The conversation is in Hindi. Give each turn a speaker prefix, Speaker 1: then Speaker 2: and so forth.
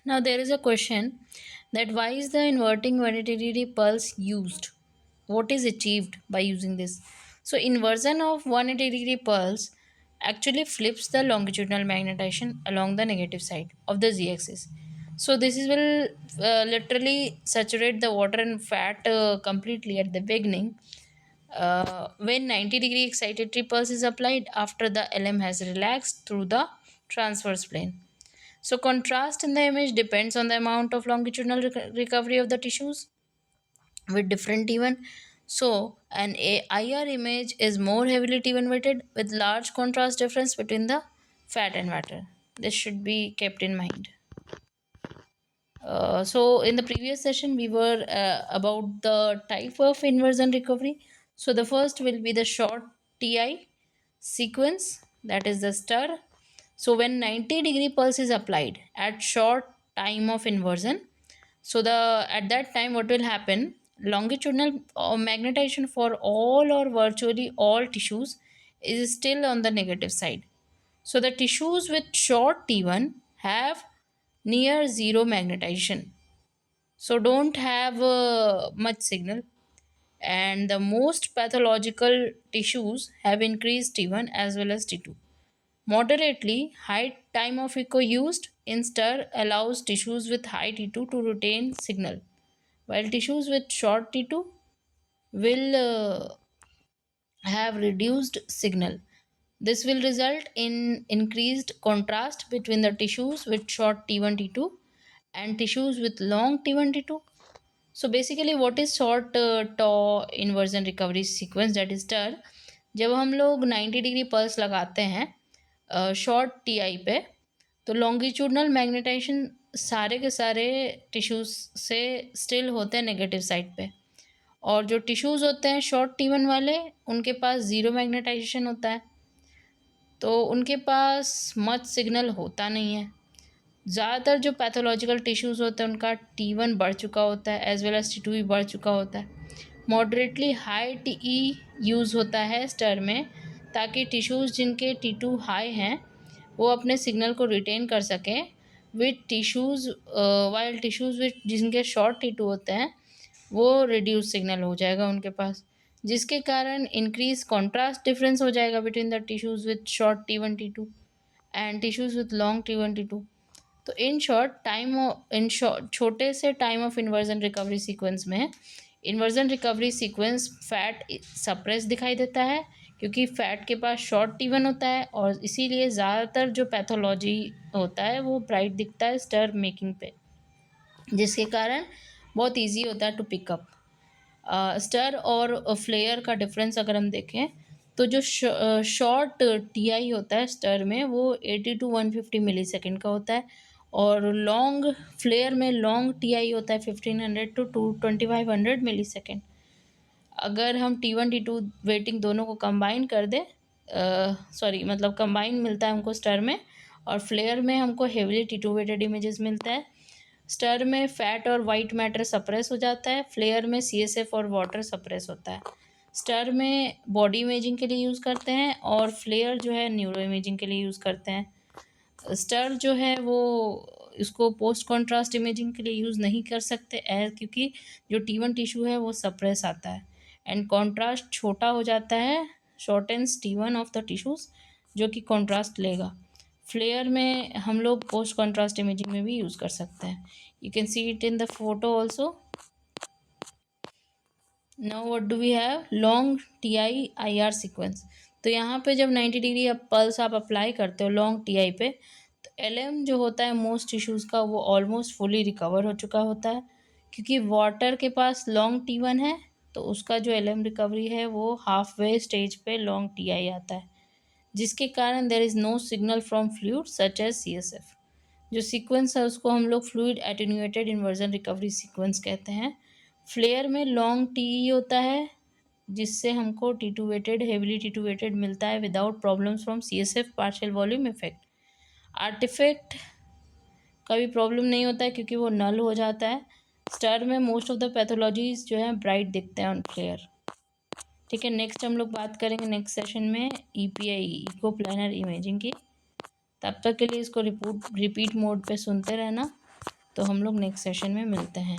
Speaker 1: Now there is a question that why is the inverting 180-degree pulse used? What is achieved by using this? So inversion of 180-degree pulse actually flips the longitudinal magnetization along the negative side of the z-axis. So this is will literally saturate the water and fat completely at the beginning when 90-degree excitatory pulse is applied after the LM has relaxed through the transverse plane. So, contrast in the image depends on the amount of longitudinal recovery of the tissues with different T1. So, an IR image is more heavily T1 weighted with large contrast difference between the fat and water. This should be kept in mind. So in the previous session we were about the type of inversion recovery. So the first will be the short TI sequence, that is the stir. So when 90-degree pulse is applied at short time of inversion, so the at that time what will happen, longitudinal magnetization for all or virtually all tissues is still on the negative side. So the tissues with short T1 have near zero magnetization, so don't have much signal, and the most pathological tissues have increased T1 as well as T2. Moderately high time of echo used in stir allows tissues with high T2 to retain signal, while tissues with short T2 will have reduced signal. This will result in increased contrast between the tissues with short T1 T2 and tissues with long T1 T2. So basically what is short tau inversion recovery sequence, that is TER. जब हम लोग 90 डिग्री पल्स लगाते हैं शॉर्ट टीआई पे, तो लॉन्गिट्यूडनल मैग्नेटाइजेशन सारे के सारे टिश्यूज से स्टिल होते हैं नेगेटिव साइड पे, और जो टिश्यूज़ होते हैं शॉर्ट टी1 वाले उनके पास ज़ीरो मैग्नेटाइजेशन होता है, तो उनके पास मच सिग्नल होता नहीं है। ज़्यादातर जो पैथोलॉजिकल टिश्यूज़ होते हैं उनका T1 बढ़ चुका होता है एज वेल एज T2 भी बढ़ चुका होता है। मॉडरेटली हाई TE यूज़ होता है स्टर में, ताकि टिश्यूज़ जिनके T2 हाई हैं वो अपने सिग्नल को रिटेन कर सकें with tissues, while tissues with जिनके शॉर्ट T2 होते हैं वो रिड्यूस सिग्नल हो जाएगा उनके पास, जिसके कारण इंक्रीज कॉन्ट्रास्ट डिफरेंस हो जाएगा between the tissues with short T1 T2 and tissues with long T1 T2। तो इन शॉर्ट छोटे से time of inversion recovery sequence में inversion recovery sequence fat suppress दिखाई देता है, क्योंकि फैट के पास शॉर्ट T1 होता है, और इसीलिए ज़्यादातर जो पैथोलॉजी होता है वो ब्राइट दिखता है स्टर मेकिंग पे, जिसके कारण बहुत ईजी होता है टू पिकअप। स्टर और फ्लेयर का डिफरेंस अगर हम देखें तो जो शॉर्ट टीआई होता है स्टर में वो 80 to 150 मिली सेकेंड का होता है, और लॉन्ग फ्लेयर में लॉन्ग टीआई होता है 1500 to 2500 मिली सेकेंड। अगर हम T1 T2 वेटिंग दोनों को कंबाइन कर दें, मतलब कंबाइन मिलता है हमको स्टर में, और फ्लेयर में हमको हेवली T2 वेटेड इमेजेस मिलता है। स्टर में फैट और वाइट मैटर सप्रेस हो जाता है, फ्लेयर में CSF और वाटर सप्रेस होता है। स्टर में बॉडी इमेजिंग के लिए यूज़ करते हैं, और फ्लेयर जो है न्यूरो इमेजिंग के लिए यूज़ करते हैं। स्टर जो है वो इसको पोस्ट कॉन्ट्रास्ट इमेजिंग के लिए यूज़ नहीं कर सकते क्योंकि जो T1 टिश्यू है वो सप्रेस आता है, एंड कॉन्ट्रास्ट छोटा हो जाता है, शॉर्टेंस T1 ऑफ द टिश्यूज़ जो कि कॉन्ट्रास्ट लेगा। फ्लेयर में हम लोग पोस्ट कॉन्ट्रास्ट इमेजिंग में भी यूज़ कर सकते हैं। You can see it in the photo also. Now what do we have, long TI-IR sequence. तो यहाँ पे जब 90 डिग्री आप पल्स आप अप्लाई करते हो लॉन्ग TI पे, तो LM जो होता है मोस्ट टिश्यूज़ का वो ऑलमोस्ट फुली रिकवर हो चुका होता है, क्योंकि वाटर के पास लॉन्ग T1 है, तो उसका जो LM रिकवरी है वो हाफ वे स्टेज पे लॉन्ग TI आता है, जिसके कारण there is no signal from fluid such as CSF। जो सीक्वेंस है उसको हम लोग fluid attenuated inversion recovery sequence कहते हैं। फ्लेयर में लॉन्ग TE होता है, जिससे हमको T2 weighted heavily T2 weighted मिलता है without problems from CSF partial volume effect. Artefact का भी प्रॉब्लम नहीं होता है क्योंकि वो नल हो जाता है। स्टर में मोस्ट ऑफ द पैथोलॉजीज जो है ब्राइट दिखते हैं ऑन फ्लेयर। ठीक है, नेक्स्ट हम लोग बात करेंगे नेक्स्ट सेशन में EPI इको प्लानर इमेजिंग की। तब तक के लिए इसको रिपीट मोड पे सुनते रहना। तो हम लोग नेक्स्ट सेशन में मिलते हैं।